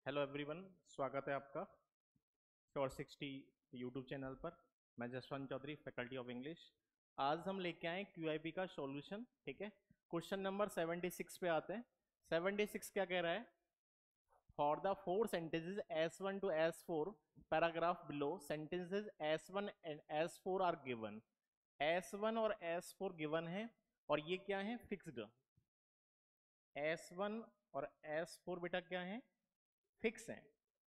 Hello everyone, स्वागत है आपका श्योर 60 यूट्यूब चैनल पर। मैं Jaswant Chaudhary, faculty of English. आज हम लेके आए क्यूआईबी का सॉल्यूशन। ठीक है, क्वेश्चन नंबर 76 पे आते हैं। 76 क्या कह रहा है? For the four sentences S1 to S4 paragraph below, sentences S1 and S4 are given. S1 और S4 गिवन है और ये क्या है? फिक्स्ड। S1 और S4 बेटा क्या है? फिक्स है।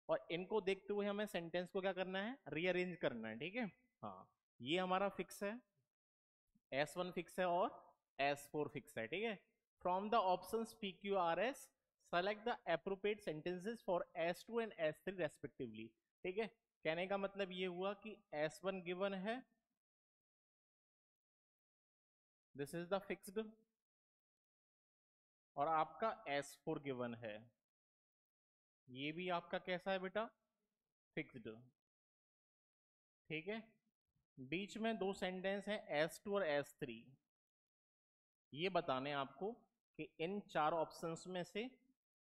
और इनको देखते हुए हमें सेंटेंस को क्या करना है? रीअरेंज करना है। ठीक है, हाँ, ये हमारा फिक्स है, S1 फिक्स है और S4 फिक्स है। ठीक है, from the options PQRS select the appropriate sentences for S2 and S3 respectively. ठीक है, कहने का मतलब ये हुआ कि S1 गिवन है, दिस इज द फिक्स्ड, और आपका S4 गिवन है, ये भी आपका कैसा है बेटा? फिक्स्ड। ठीक है, बीच में दो सेंटेंस हैं S2 और S3। ये बताने आपको कि इन चार ऑप्शंस में से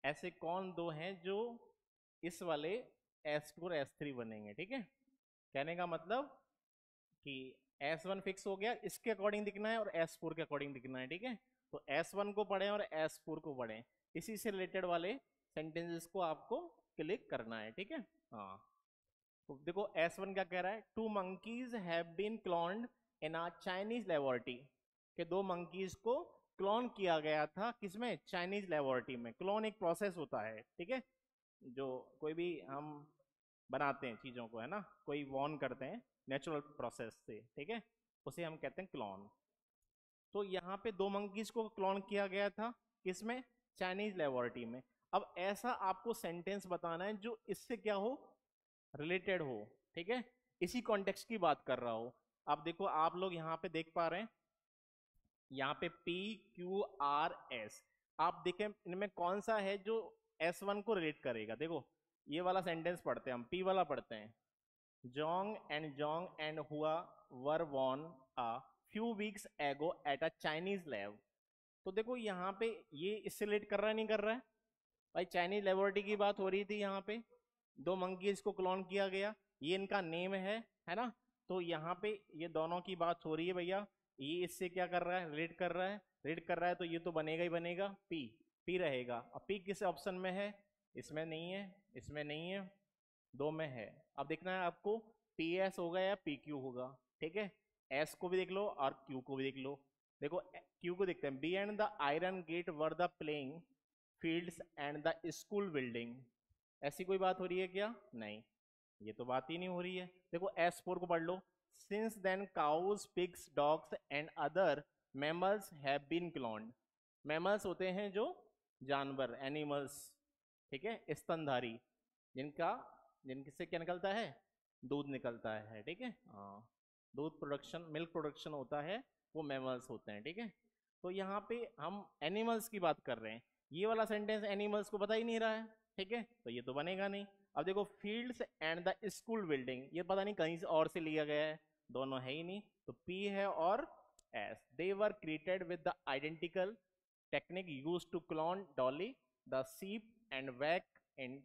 ऐसे कौन दो हैं जो इस वाले S2 और S3 बनेंगे। ठीक है, कहने का मतलब कि S1 फिक्स हो गया, इसके अकॉर्डिंग दिखना है और S4 के अकॉर्डिंग दिखना है। ठीक है, तो S1 को पढ़ें और S4 को पढ़ें, इसी से रिलेटेड वाले सेंटेंसेस को आपको क्लिक करना है। ठीक है, हाँ, तो देखो S1 क्या कह रहा है? Two monkeys have been cloned in a Chinese laboratory, के दो मंकीज को क्लोन किया गया था, किसमें? चाइनीज लेबोरेटरी में। क्लोन एक प्रोसेस होता है, ठीक है, जो कोई भी हम बनाते हैं चीज़ों को, है ना, कोई वॉर्न करते हैं नेचुरल प्रोसेस से, ठीक है, उसे हम कहते हैं क्लोन। तो यहाँ पे दो मंकीज को क्लोन किया गया था, किसमें? चाइनीज लेबोरेटरी में। अब ऐसा आपको सेंटेंस बताना है जो इससे क्या हो? रिलेटेड हो। ठीक है, इसी कॉन्टेक्स्ट की बात कर रहा हो। अब देखो, आप लोग यहाँ पे देख पा रहे हैं, यहाँ पे PQRS, आप देखें इनमें कौन सा है जो S1 को रिलेट करेगा। देखो, ये वाला सेंटेंस पढ़ते हैं हम, P वाला पढ़ते हैं। जोंग एंड हुआ वर वॉन अ फ्यू वीक्स एगो एट अ चाइनीज लैब। तो देखो यहाँ पे ये इससे रिलेट कर रहा है, नहीं कर रहा है? भाई चाइनीज लेबोरेटरी की बात हो रही थी, यहाँ पे दो मंकीज को क्लोन किया गया, ये इनका नेम है ना, तो यहाँ पे ये दोनों की बात हो रही है भैया, ये इससे क्या कर रहा है? रिलेट कर रहा है, रिलेट कर रहा है, तो ये तो बनेगा ही बनेगा, पी। पी रहेगा। अब पी किस ऑप्शन में है? इसमें नहीं है, इसमें नहीं है, दो में है। अब देखना है आपको, पी एस होगा या पी क्यू होगा। ठीक है, एस को भी देख लो और क्यू को भी देख लो। देखो, क्यू को देखते हैं, B and the iron gate were the playing fields and the school building. ऐसी कोई बात हो रही है क्या? नहीं, ये तो बात ही नहीं हो रही है। देखो S4 को पढ़ लो, since then cows pigs dogs and other mammals have been cloned. Mammals होते हैं जो जानवर, एनिमल्स, ठीक है, स्तनधारी, जिनका जिनसे क्या निकलता है? दूध निकलता है। ठीक है, हाँ, दूध प्रोडक्शन, मिल्क प्रोडक्शन होता है, वो मैमल्स होते हैं। ठीक है, तो यहाँ पे हम एनिमल्स की बात कर रहे हैं, ये वाला सेंटेंस एनिमल्स को बता ही नहीं रहा है। ठीक है, तो ये तो बनेगा नहीं। अब देखो, fields and the school building, ये पता नहीं कहीं से और से लिया गया है, दोनों है ही नहीं, तो P है और S। They were created with the identical technique use to clone Dolly the sheep and back in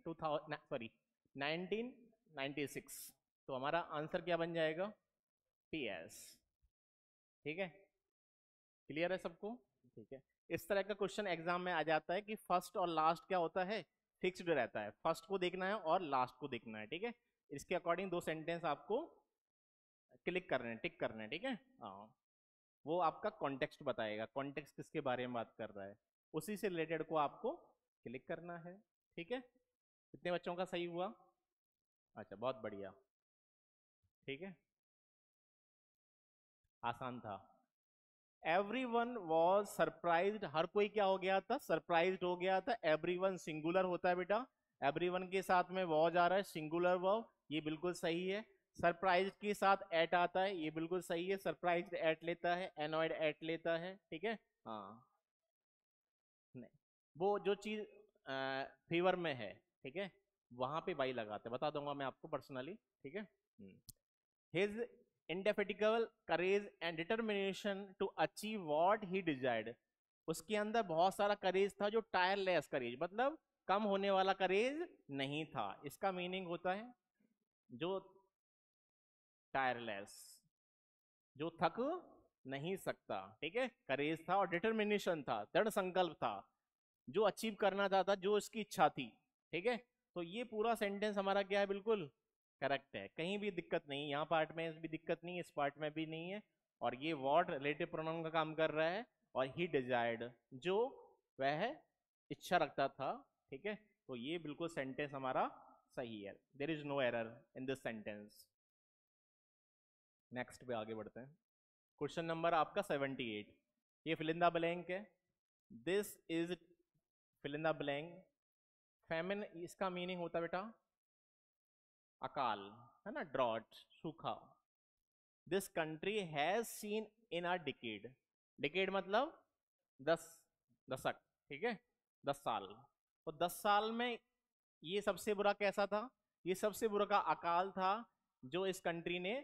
1996। तो हमारा आंसर क्या बन जाएगा? PS। ठीक है, क्लियर है सबको? ठीक है, इस तरह का क्वेश्चन एग्जाम में आ जाता है कि फर्स्ट और लास्ट क्या होता है? फिक्स्ड रहता है, फर्स्ट को देखना है और लास्ट को देखना है। ठीक है, इसके अकॉर्डिंग दो सेंटेंस आपको क्लिक करने हैं, टिक करने हैं। ठीक है, हाँ, वो आपका कॉन्टेक्स्ट बताएगा, कॉन्टेक्स्ट किसके बारे में बात कर रहा है, उसी से रिलेटेड को आपको क्लिक करना है। ठीक है, कितने बच्चों का सही हुआ? अच्छा, बहुत बढ़िया। ठीक है, आसान था। एवरीवन वॉज सरप्राइज्ड, हर कोई क्या हो गया था? सरप्राइज्ड हो गया था। एवरीवन सिंगुलर होता है बेटा, एवरीवन के साथ में वॉज आ रहा है, सिंगुलर वर्ब, ये बिल्कुल सही है। सरप्राइज के साथ एट आता है, ये बिल्कुल सही है, सरप्राइज्ड एट लेता है, एनॉयड एट लेता है। ठीक है, हाँ, नहीं, वो जो चीज फेवर में है, ठीक है, वहां पे बाई लगाते हैं, बता दूंगा मैं आपको पर्सनली। ठीक है, his indefatigable courage and determination to achieve what he desired, उसके अंदर बहुत सारा करेज था, जो टायरलेस करेज, मतलब कम होने वाला करेज नहीं था। इसका मीनिंग होता है जो टायरलेस, जो थक नहीं सकता, ठीक है। करेज था और डिटर्मिनेशन था, दृढ़ संकल्प था, जो अचीव करना चाहता, जो इसकी इच्छा थी, ठीक है। तो ये पूरा सेंटेंस हमारा क्या है, बिल्कुल करेक्ट है, कहीं भी दिक्कत नहीं, यहाँ पार्ट में भी दिक्कत नहीं, इस पार्ट में भी नहीं है। और ये व्हाट रिलेटिव प्रोनाउन का काम कर रहा है, और ही डिजायर्ड, जो वह इच्छा रखता था, ठीक है। तो ये बिल्कुल सेंटेंस हमारा सही है, there is no error in this sentence. Next पे आगे बढ़ते हैं। क्वेश्चन नंबर आपका 78, ये फिल इन द ब्लैंक है। This is fill in the blank. Famine, इसका मीनिंग होता है बेटा अकाल, है ना, ड्रॉट, सूखा। This country has seen in a decade, decade मतलब 10 दशक, ठीक है, 10 साल। तो 10 साल में ये सबसे बुरा कैसा था, ये सबसे बुरा का अकाल था जो इस कंट्री ने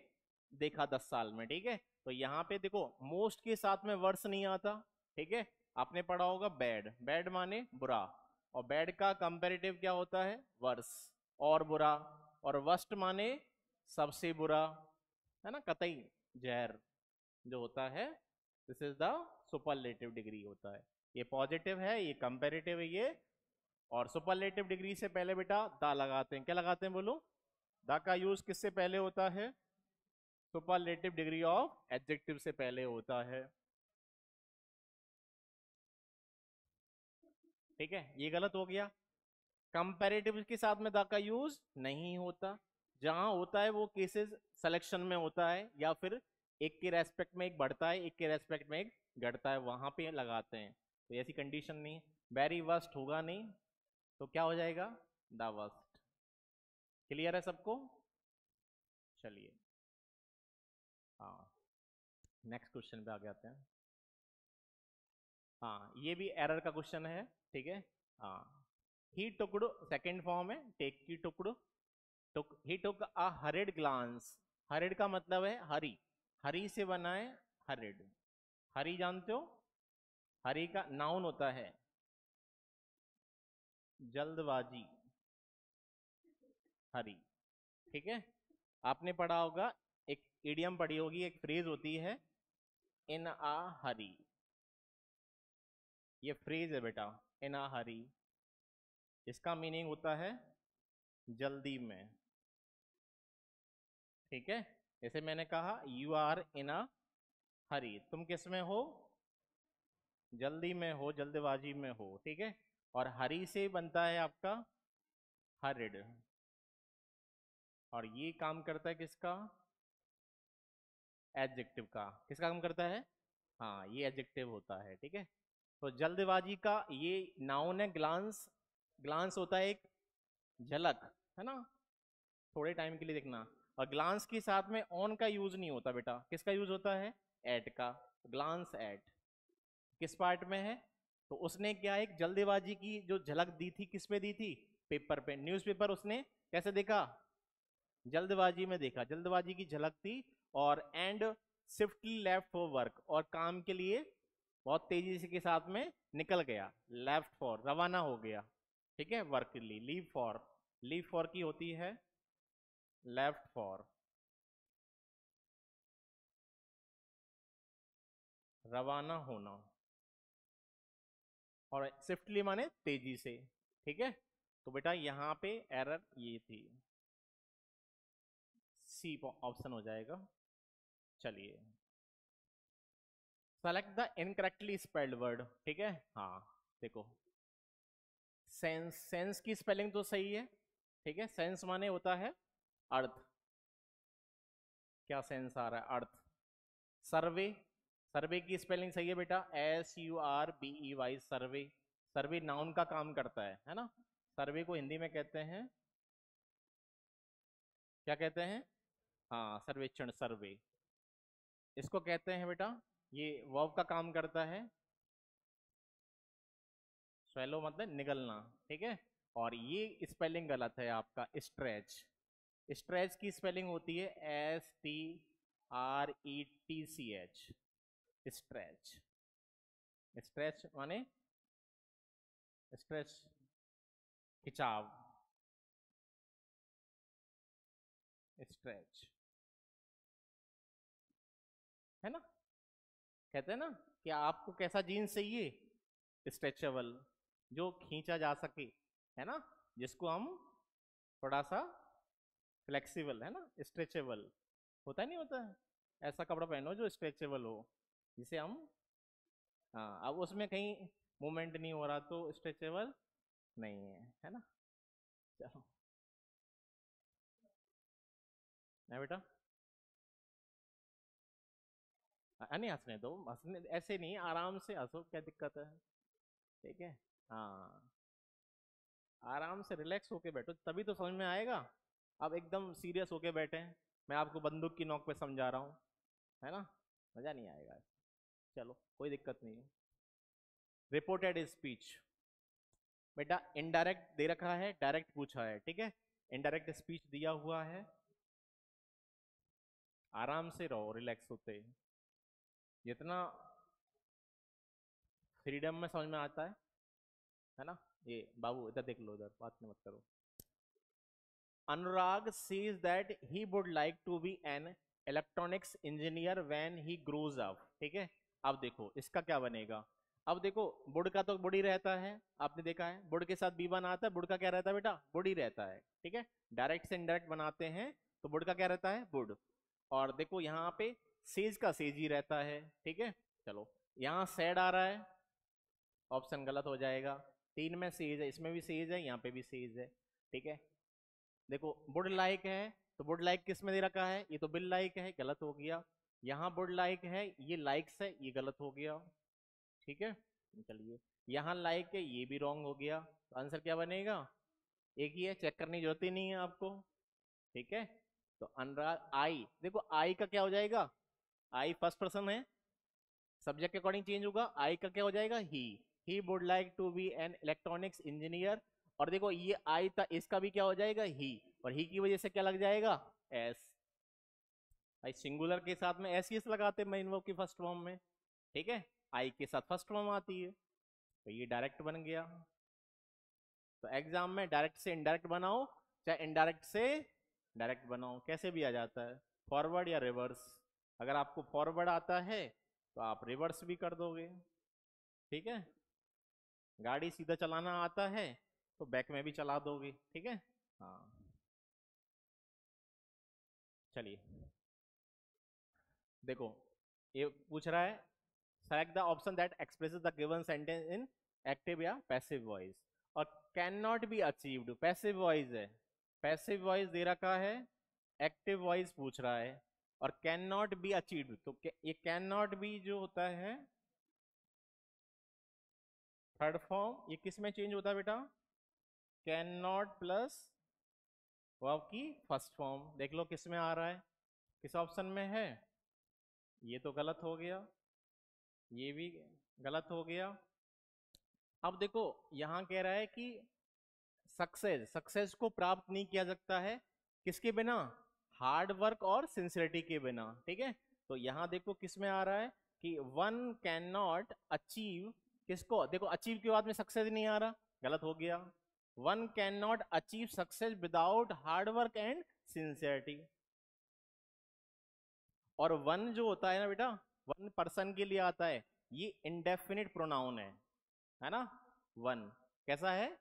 देखा 10 साल में, ठीक है। तो यहाँ पे देखो मोस्ट के साथ में वर्स नहीं आता, ठीक है। आपने पढ़ा होगा बैड, बैड माने बुरा, और बैड का कंपैरेटिव क्या होता है, वर्स, और बुरा। और वर्स्ट माने सबसे बुरा, है ना, कतई जहर जो होता है, this is the superlative degree होता है। ये पॉजिटिव है, ये कंपैरेटिव है, ये। और सुपरलेटिव डिग्री से पहले बेटा द लगाते हैं, क्या लगाते हैं बोलो, द का यूज किससे पहले होता है, सुपरलेटिव डिग्री ऑफ एडजेक्टिव से पहले होता है, ठीक है। ये गलत हो गया, कंपैरेटिव के साथ में द का यूज नहीं होता। जहां होता है वो केसेस सिलेक्शन में होता है, या फिर एक के रेस्पेक्ट में एक बढ़ता है, एक के रेस्पेक्ट में एक घटता है, वहां पे लगाते हैं। तो ऐसी कंडीशन नहीं, वेरी वर्स्ट होगा नहीं, तो क्या हो जाएगा, द वर्स्ट। क्लियर है सबको, चलिए हाँ, नेक्स्ट क्वेश्चन पे आगे आते हैं। हाँ, ये भी एरर का क्वेश्चन है, ठीक है। हाँ, ही टुकड़ सेकंड फॉर्म है, टेक की टुकड़, टुक ही टुक अ हरिड ग्लांस, हरिड का मतलब है हरी, हरी से बना है हरिड, हरी जानते हो, हरी का नाउन होता है जल्दबाजी, हरी, ठीक है। आपने पढ़ा होगा, एक इडियम पढ़ी होगी, एक फ्रेज होती है इन आ हरी, ये फ्रेज है बेटा, इन आ हरी। इसका मीनिंग होता है जल्दी में, ठीक है। जैसे मैंने कहा यू आर इन अ हरी, तुम किस में हो, जल्दी में हो, जल्दबाजी में हो, ठीक है। और हरी से बनता है आपका हरिड, और ये काम करता है किसका, एडजेक्टिव का, किसका काम करता है, हाँ ये एडजेक्टिव होता है, ठीक है। तो जल्दबाजी का ये नाउन है, ग्लांस, ग्लांस होता है एक झलक, है ना, थोड़े टाइम के लिए देखना। और ग्लांस के साथ में ऑन का यूज नहीं होता बेटा, किसका यूज होता है, एट का, ग्लांस एट किस पार्ट में है, तो उसने क्या एक जल्दबाजी की जो झलक दी थी, किस पे दी थी, पेपर पे, न्यूज़पेपर उसने कैसे देखा, जल्दबाजी में देखा, जल्दबाजी की झलक थी। और and swiftly left for work, और काम के लिए बहुत तेजी से के साथ में निकल गया, लेफ्ट फॉर रवाना हो गया, ठीक है, वर्क के लिए, लीव फॉर, लीव फॉर की होती है लेफ्ट फॉर, रवाना होना, और स्विफ्टली माने तेजी से, ठीक है। तो बेटा यहाँ पे एरर ये थी, सी ऑप्शन हो जाएगा। चलिए, select the incorrectly spelled word, ठीक है। हाँ देखो, सेंस, सेंस की स्पेलिंग तो सही है, ठीक है, सेंस माने होता है अर्थ, क्या सेंस आ रहा है, अर्थ। सर्वे, सर्वे की स्पेलिंग सही है बेटा, SURVEY, सर्वे, सर्वे नाउन का काम करता है ना। सर्वे को हिंदी में कहते हैं, क्या कहते हैं, हाँ सर्वेक्षण, सर्वे इसको कहते हैं बेटा। ये वर्ब का काम करता है, स्वेलो मतलब निगलना, ठीक है। और ये स्पेलिंग गलत है आपका, स्ट्रेच, स्ट्रेच की स्पेलिंग होती है STRETCH, स्ट्रेच, स्ट्रेच माने स्ट्रेच, खिंचाव, स्ट्रेच, है ना। कहते हैं ना कि आपको कैसा जीन्स चाहिए, स्ट्रेचेबल, जो खींचा जा सके, है ना, जिसको हम थोड़ा सा फ्लेक्सिबल, है ना, स्ट्रेचेबल, होता नहीं होता है, ऐसा कपड़ा पहनो जो स्ट्रेचेबल हो, जिसे हम, हाँ, अब उसमें कहीं मूवमेंट नहीं हो रहा तो स्ट्रेचेबल नहीं है ना। चलो, है बेटा, नहीं हंसने दो, हंसने ऐसे नहीं, आराम से हंसो, क्या दिक्कत है, ठीक है। हाँ, आराम से रिलैक्स होके बैठो तभी तो समझ में आएगा। अब एकदम सीरियस होके बैठे हैं, मैं आपको बंदूक की नोक पे समझा रहा हूँ, है ना, मजा नहीं आएगा। चलो, कोई दिक्कत नहीं है। रिपोर्टेड स्पीच, बेटा इनडायरेक्ट दे रखा है, डायरेक्ट पूछा है, ठीक है। इनडायरेक्ट स्पीच दिया हुआ है, आराम से रहो, रिलैक्स होते, जितना फ्रीडम में समझ में आता है ना। ये बाबू इधर देख लो, इधर बात मत करो। अनुराग says that he would like to be an electronics engineer when he grows up, ठीक है। अब देखो इसका क्या बनेगा। अब देखो, बुड का तो बुड ही रहता है, आपने देखा है, बुड के साथ बी बन आता है, बुड का क्या रहता है बेटा, बुड ही रहता है, ठीक है। डायरेक्ट से इनडायरेक्ट बनाते हैं तो बुड का क्या रहता है, बुड। और देखो यहाँ पे सेज का सेज ही रहता है, ठीक है। चलो, यहाँ सैड आ रहा है, ऑप्शन गलत हो जाएगा। तीन में सेज है, इसमें भी सेज है, यहाँ पे भी सेज है, ठीक है। देखो, वुड लाइक है, तो वुड लाइक किस में दे रखा है, ये तो बिल लाइक है, गलत हो गया। यहाँ वुड लाइक है, ये लाइक्स है, ये गलत हो गया, ठीक है। चलिए, यहाँ लाइक है, ये भी रॉन्ग हो गया, तो आंसर क्या बनेगा, एक ही है, चेक करने की जरूरत ही नहीं है आपको, ठीक है। तो अनुराग आई, देखो आई का क्या हो जाएगा, आई फर्स्ट पर्सन है, सब्जेक्ट के अकॉर्डिंग चेंज होगा, आई का क्या हो जाएगा, he would like to be an electronics engineer. और देखो ये आई था, इसका भी क्या हो जाएगा, ही, और ही की वजह से क्या लग जाएगा, एस। भाई सिंगुलर के साथ में एस लगाते हैं मेन वर्ब की फर्स्ट फॉर्म में, ठीक है। आई के साथ फर्स्ट फॉर्म आती है, तो ये डायरेक्ट बन गया। तो एग्जाम में डायरेक्ट से इनडायरेक्ट बनाओ, चाहे इनडायरेक्ट से डायरेक्ट बनाओ, कैसे भी आ जाता है, फॉरवर्ड या रिवर्स। अगर आपको फॉरवर्ड आता है तो आप रिवर्स भी कर दोगे, ठीक है। गाड़ी सीधा चलाना आता है तो बैक में भी चला दोगे, ठीक है। हाँ, चलिए, देखो ये पूछ रहा है, select the option that expresses the given sentence in active या पैसिव वॉइस। और can not be achieved passive voice है, पैसिव वॉइस दे रखा है, एक्टिव वॉइस पूछ रहा है, और कैन नॉट बी अचीव्ड, तो ये कैन नॉट बी जो होता है थर्ड फॉर्म, ये किस में चेंज होता है बेटा, कैन नॉट प्लस वर्ब की फर्स्ट फॉर्म, देख लो किस में आ रहा है, किस ऑप्शन में है। ये तो गलत हो गया, ये भी गलत हो गया। अब देखो, यहां कह रहा है कि सक्सेस, सक्सेस को प्राप्त नहीं किया सकता है किसके बिना, हार्ड वर्क और सिंसियरिटी के बिना, ठीक है। तो यहां देखो किस में आ रहा है कि वन कैन नॉट अचीव, किसको, देखो अचीव के बाद में सक्सेस नहीं आ रहा, गलत हो गया। One can not achieve success without hard work and sincerity. और वन जो होता है ना बेटा, वन पर्सन के लिए आता है, ये इंडेफिनिट प्रोनाउन है ना। वन कैसा है,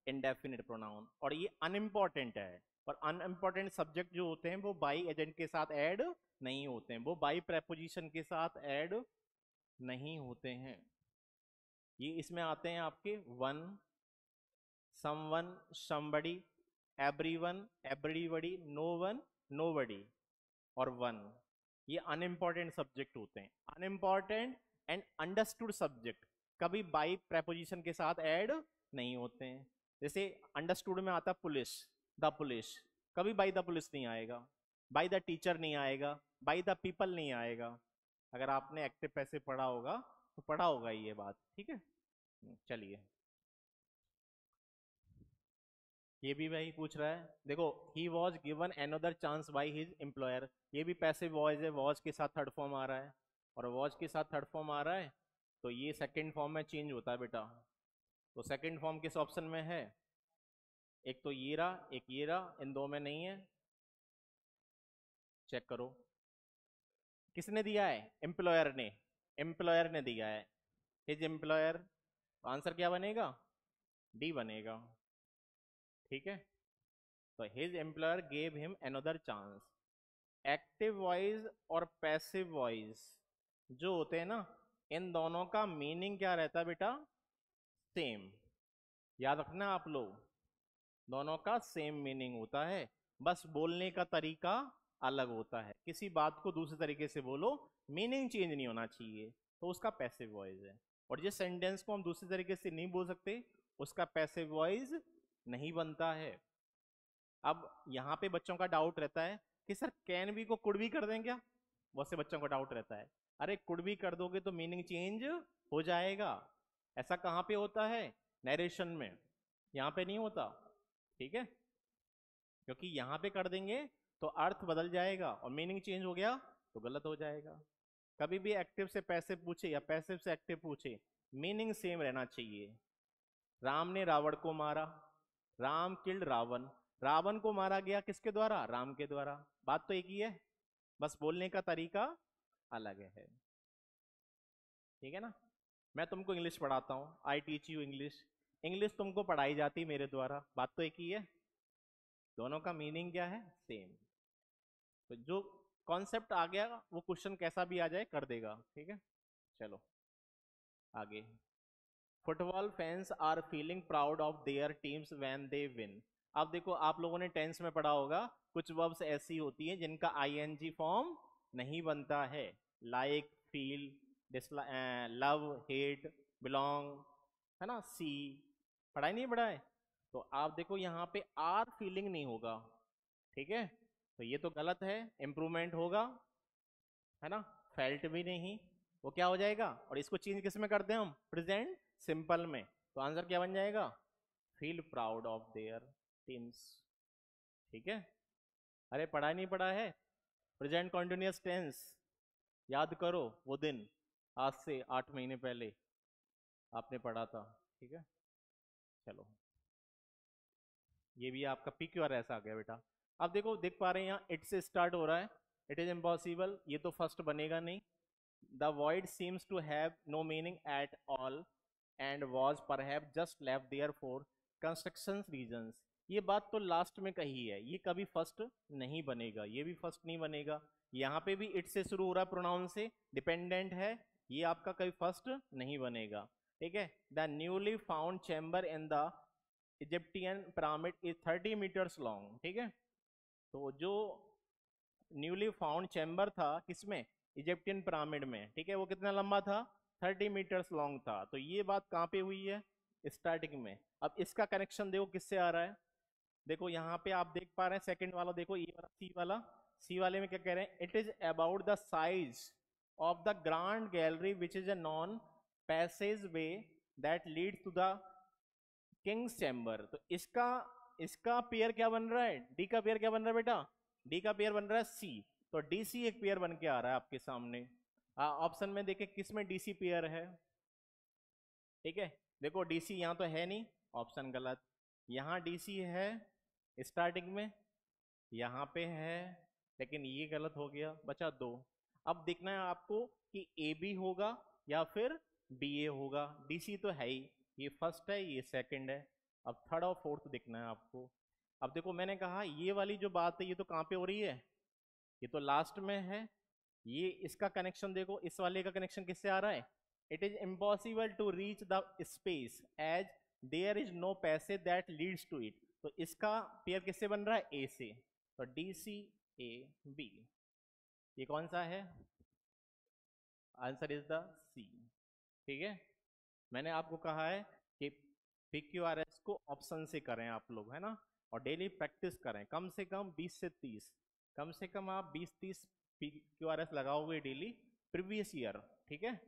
इंडेफिनिट प्रोनाउन, और ये अनइम्पॉर्टेंट है। और अनइम्पॉर्टेंट सब्जेक्ट जो होते हैं वो बाई एजेंट के साथ ऐड नहीं होते हैं, वो बाई प्रेपोजिशन के साथ ऐड नहीं होते हैं। ये इसमें आते हैं आपके one, someone, somebody, everyone, everybody, no one, nobody, और वन। ये अनइम्पॉर्टेंट सब्जेक्ट होते हैं, अनइम्पॉर्टेंट एंड अंडरस्टूड सब्जेक्ट कभी बाई प्रेपोजिशन के साथ ऐड नहीं होते हैं। जैसे अंडरस्टूड में आता पुलिस, द पुलिस, कभी बाई द पुलिस नहीं आएगा, बाई द टीचर नहीं आएगा, बाई द पीपल नहीं आएगा। अगर आपने एक्टिव पैसे पढ़ा होगा तो पढ़ा होगा ये बात, ठीक है। चलिए, ये भी वही पूछ रहा है, देखो he was given another chance by his employer, ये भी पैसिव वॉइस है, वॉज के साथ थर्ड फॉर्म आ रहा है, और वॉज के साथ थर्ड फॉर्म आ रहा है तो ये सेकंड फॉर्म में चेंज होता है बेटा। तो सेकंड फॉर्म किस ऑप्शन में है, एक तो ये रहा, एक ये रहा, इन दो में नहीं है। चेक करो, किसने दिया है? एम्प्लॉयर ने। एम्प्लॉयर ने दिया है, हिज एम्प्लॉयर। आंसर क्या बनेगा? डी बनेगा। ठीक है, तो his employer gave him another chance. Active voice और पैसिव वॉइस जो होते हैं ना, इन दोनों का मीनिंग क्या रहता है बेटा? सेम। याद रखना आप लोग, दोनों का सेम मीनिंग होता है, बस बोलने का तरीका अलग होता है। किसी बात को दूसरे तरीके से बोलो, मीनिंग चेंज नहीं होना चाहिए, तो उसका पैसिव वॉइस है। और जिस सेंटेंस को हम दूसरे तरीके से नहीं बोल सकते, उसका पैसिव वॉइस नहीं बनता है। अब यहाँ पे बच्चों का डाउट रहता है कि सर कैन बी को कुड बी कर दें क्या? बहुत से बच्चों का डाउट रहता है, अरे कुड बी कर दोगे तो मीनिंग चेंज हो जाएगा। ऐसा कहाँ पे होता है? नरेशन में, यहाँ पे नहीं होता। ठीक है, क्योंकि यहाँ पे कर देंगे तो अर्थ बदल जाएगा और मीनिंग चेंज हो गया तो गलत हो जाएगा। कभी भी एक्टिव से पैसिव पूछे या पैसिव से एक्टिव पूछे, मीनिंग सेम रहना चाहिए। राम ने रावण को मारा, राम किल्ड रावण। रावण को मारा गया किसके द्वारा? राम के द्वारा। बात तो एक ही है, बस बोलने का तरीका अलग है। ठीक है ना? मैं तुमको इंग्लिश पढ़ाता हूँ, I teach you English. English तुमको पढ़ाई जाती मेरे द्वारा, बात तो एक ही है। दोनों का मीनिंग क्या है? सेम। तो जो कॉन्सेप्ट आ गया वो क्वेश्चन कैसा भी आ जाए कर देगा। ठीक है, चलो आगे। Football fans are feeling proud of their teams when they win. अब देखो, आप लोगों ने टेंस में पढ़ा होगा, कुछ वर्ब्स ऐसी होती हैं जिनका आईएनजी फॉर्म नहीं बनता है, like, feel, love, hate, belong, है ना, सी। पढ़ाई नहीं पढ़ा है? तो आप देखो यहाँ पे आर फीलिंग नहीं होगा। ठीक है, तो ये तो गलत है, इंप्रूवमेंट होगा, है ना। फेल्ट भी नहीं, वो क्या हो जाएगा? और इसको चेंज किस में करते हैं हम? प्रेजेंट सिंपल में। तो आंसर क्या बन जाएगा? Feel proud of their teams. ठीक है, अरे पढ़ा नहीं पढ़ा है? प्रेजेंट कॉन्टिन्यूअस टेंस याद करो, वो दिन आज से 8 महीने पहले आपने पढ़ा था। ठीक है, चलो ये भी आपका पी क्यू आर ऐसा आ गया बेटा। अब देखो, देख पा रहे हैं यहाँ इट से स्टार्ट हो रहा है, इट इज इम्पॉसिबल, ये तो फर्स्ट बनेगा नहीं। The void seems to have no meaning at all and was perhaps just left there for construction reasons। ये बात तो लास्ट में कही है, ये कभी फर्स्ट नहीं बनेगा, ये भी फर्स्ट नहीं बनेगा। यहाँ पे भी इट से शुरू हो रहा है, प्रोनाउन से, डिपेंडेंट है, ये आपका कभी फर्स्ट नहीं बनेगा। ठीक है, the newly found chamber in the Egyptian pyramid is 30 metres long. ठीक है, तो जो न्यूली फाउंड चैम्बर था किसमें? इजिप्टियन पिरामिड में। ठीक है, वो कितना लंबा था? 30 मीटर्स लॉन्ग था। तो ये बात कहाँ पे हुई है? स्टार्टिंग में। अब इसका कनेक्शन देखो किससे आ रहा है। देखो यहाँ पे आप देख पा रहे हैं, सेकंड वाला देखो, ये वाला सी वाला। सी वाले में क्या कह रहे हैं? It is about the size of the grand gallery which is a non passageway that lead to the king's chamber. तो इसका इसका पेयर क्या बन रहा है? डी का पेयर क्या बन रहा है बेटा? डी का पेयर बन रहा है सी। तो डी सी एक पेयर बन के आ रहा है आपके सामने। ऑप्शन में देखे किस में डी सी पेयर है। ठीक है, देखो डी सी यहाँ तो है नहीं, ऑप्शन गलत। यहाँ डी सी है स्टार्टिंग में, यहाँ पे है, लेकिन ये गलत हो गया, बचा दो। अब देखना है आपको कि ए बी होगा या फिर बी ए होगा। डी सी तो है ही, ये फर्स्ट है, ये सेकंड है। अब थर्ड और फोर्थ देखना है आपको। अब देखो मैंने कहा ये वाली जो बात है ये तो कहाँ पे हो रही है? ये तो लास्ट में है। ये इसका कनेक्शन देखो, इस वाले का कनेक्शन किससे आ रहा है? It is impossible to reach the space as there is no passage that leads to it. तो इसका पेयर किससे बन रहा है? ए से। तो डी सी ए बी, ये कौन सा है? आंसर इज द सी। ठीक है, मैंने आपको कहा है कि PQRS को ऑप्शन से करें आप लोग, है ना, और डेली प्रैक्टिस करें, कम से कम 20 से 30, कम से कम आप 20-30 PQRS लगाओगे डेली प्रीवियस ईयर। ठीक है,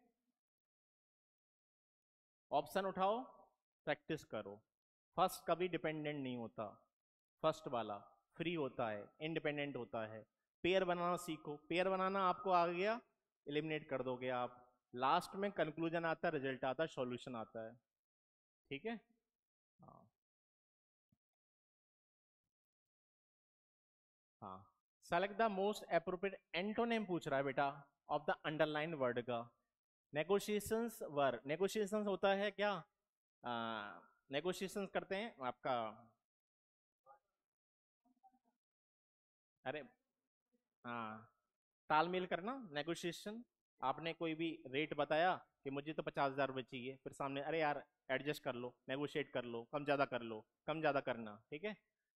ऑप्शन उठाओ, प्रैक्टिस करो। फर्स्ट कभी डिपेंडेंट नहीं होता, फर्स्ट वाला फ्री होता है, इंडिपेंडेंट होता है। पेयर बनाना सीखो, पेयर बनाना आपको आ गया, एलिमिनेट कर दोगे आप। लास्ट में कंक्लूजन आता है, रिजल्ट आता है, सॉल्यूशन आता है। ठीक है, हाँ। हाँ, select the most appropriate antonym पूछ रहा है बेटा ऑफ द अंडरलाइन वर्ड का। नेगोशिएशंस वर, नेगोशिएशंस होता है क्या, नेगोशिएशंस करते हैं आपका, अरे हाँ, तालमेल करना, नेगोशिएशन। आपने कोई भी रेट बताया कि मुझे तो 50,000 रुपये चाहिए, फिर सामने अरे यार एडजस्ट कर लो, नेगोशिएट कर लो, कम ज्यादा कर लो, कम ज्यादा करना, ठीक है।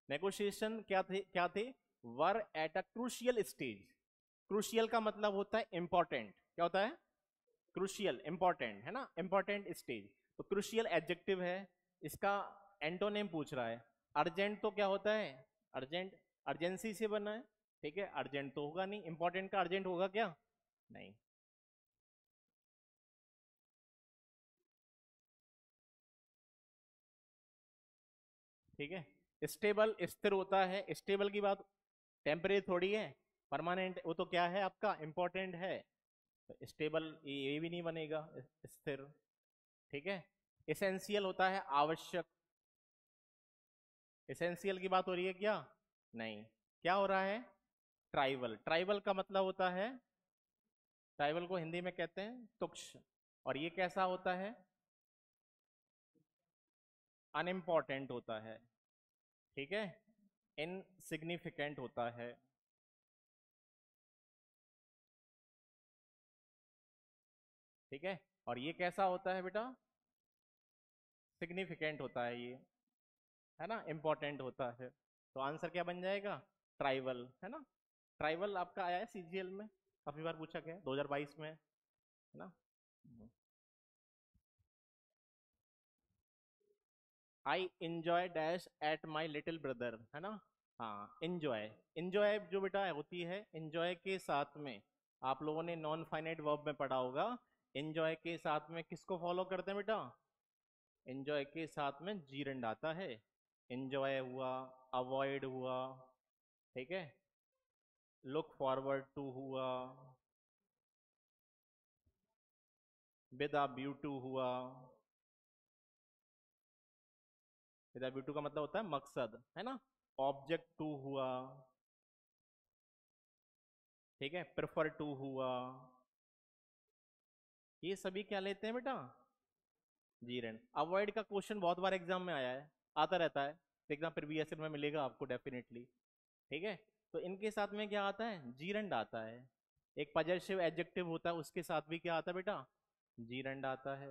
नेगोशिएशन क्या थे, were at a crucial stage. Crucial का मतलब होता है इंपॉर्टेंट, क्या होता है, क्रूशियल इंपॉर्टेंट, है ना, इंपॉर्टेंट स्टेज। तो क्रूशियल एडजेक्टिव है, इसका एंटोनिम पूछ रहा है। अर्जेंट तो क्या होता है, अर्जेंट अर्जेंसी से बना है, ठीक है, अर्जेंट तो होगा नहीं, इंपॉर्टेंट का अर्जेंट होगा क्या, नहीं। ठीक है, स्टेबल स्थिर होता है, स्टेबल की बात टेम्परेरी थोड़ी है, परमानेंट वो तो क्या है आपका, इंपॉर्टेंट है। तो स्टेबल ये भी नहीं बनेगा, स्थिर, ठीक है। एसेंशियल होता है आवश्यक, एसेंशियल की बात हो रही है क्या, नहीं। क्या हो रहा है, ट्राइबल, ट्राइबल का मतलब होता है, ट्राइबल को हिंदी में कहते हैं तुक्ष, और ये कैसा होता है, अनइम्पॉर्टेंट होता है, ठीक है, इनसिग्निफिकेंट होता है, ठीक है। और ये कैसा होता है बेटा, सिग्निफिकेंट होता है ये, है ना, इंपॉर्टेंट होता है। तो आंसर क्या बन जाएगा, ट्राइबल, है ना। ट्राइबल आपका आया है सीजीएल में, काफी बार पूछा गया है, 2022 में, है ना। I enjoy dash at my little brother, है ना। हाँ, इंजॉय, इंजॉय जो बेटा होती है, इंजॉय के साथ में आप लोगों ने नॉन फाइनाइट वर्ब में पढ़ा होगा, इंजॉय के साथ में किसको फॉलो करते हैं बेटा, इंजॉय के साथ में जीरंड आता है, इंजॉय हुआ, अवॉइड हुआ, ठीक है, लुक फॉरवर्ड टू हुआ, विद अ व्यू टू हुआ, विद अ व्यू टू का मतलब होता है मकसद, है ना, ऑब्जेक्ट टू हुआ, ठीक है, प्रेफर टू हुआ, ये सभी क्या लेते हैं बेटा, जीरंड। अवॉइड का क्वेश्चन बहुत बार एग्जाम में आया है, आता रहता है, देखना प्रीवियस ईयर में मिलेगा आपको डेफिनेटली, ठीक है। तो इनके साथ में क्या आता है, जीरंड आता है। एक पजेसिव एडजेक्टिव होता है, उसके साथ भी क्या आता है बेटा, जीरंड आता है।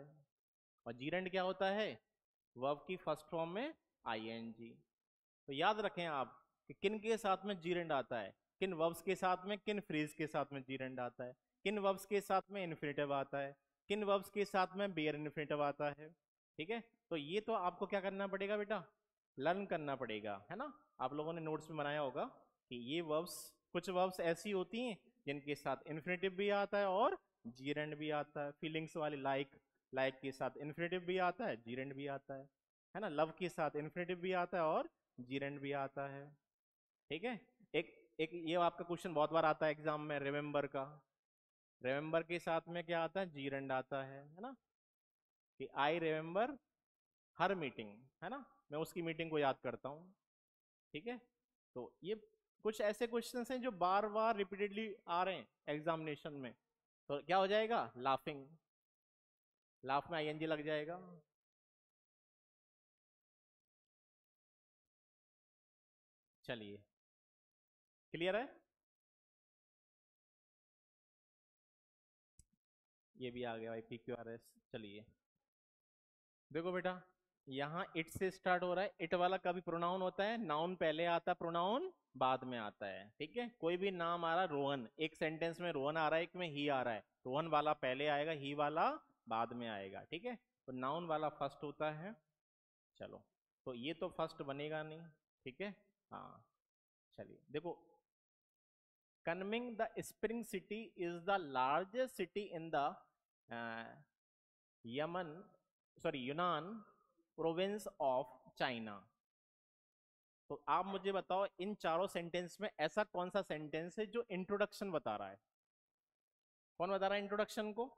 और जीरंड क्या होता है, वर्ब की फर्स्ट फॉर्म में आईएनजी। तो याद रखें आप कि किन के साथ में जीरंड आता है, किन वर्ब्स के साथ में, किन फ्रेज के साथ में जीरंड आता है, किन वर्ब्स के साथ में इन्फिनेटिव आता है, किन वर्ब्स के साथ में बेयर इन्फिनेटिव आता है, ठीक है। तो ये तो आपको क्या करना पड़ेगा बेटा, लर्न करना पड़ेगा, है ना। आप लोगों ने नोट्स में बनाया होगा कि ये वर्ब्स, कुछ वर्ब्स ऐसी होती हैं जिनके साथ इन्फिनेटिव भी आता है और जीरंड भी आता है, फीलिंग्स वाली, लाइक, लाइक के साथ इन्फिनेटिव भी आता है, जीरंड भी आता है ना। लव के साथ इन्फिनेटिव भी आता है और जीरंड भी आता है, ठीक है। एक एक ये आपका क्वेश्चन बहुत बार आता है एग्जाम में, रिमेंबर का, रिमेंबर के साथ में क्या आता है, जीरंड आता है ना, कि आई रिमेंबर हर मीटिंग, है ना, मैं उसकी मीटिंग को याद करता हूँ, ठीक है। तो ये कुछ ऐसे क्वेश्चंस हैं जो बार बार रिपीटेडली आ रहे हैं एग्जामिनेशन में। तो क्या हो जाएगा, लाफिंग, लाफ में आईएनजी लग जाएगा। चलिए, क्लियर है, ये भी आ गया भाई PQRS। चलिए देखो बेटा, यहाँ इट से स्टार्ट हो रहा है, इट वाला कभी प्रोनाउन होता है, नाउन पहले आता है, प्रोनाउन बाद में आता है, ठीक है। कोई भी नाम आ रहा है, रोहन, एक सेंटेंस में रोहन आ रहा है, एक में ही आ रहा है, रोहन वाला पहले आएगा, ही वाला बाद में आएगा, ठीक है। तो नाउन वाला फर्स्ट होता है। चलो, तो ये तो फर्स्ट बनेगा नहीं, ठीक है। हाँ, चलिए देखो, Kunming the spring city is the largest city in the Yemen, sorry Yunnan province of China. तो आप मुझे बताओ, इन चारों सेंटेंस में ऐसा कौन सा सेंटेंस है जो इंट्रोडक्शन बता रहा है, कौन बता रहा है इंट्रोडक्शन को,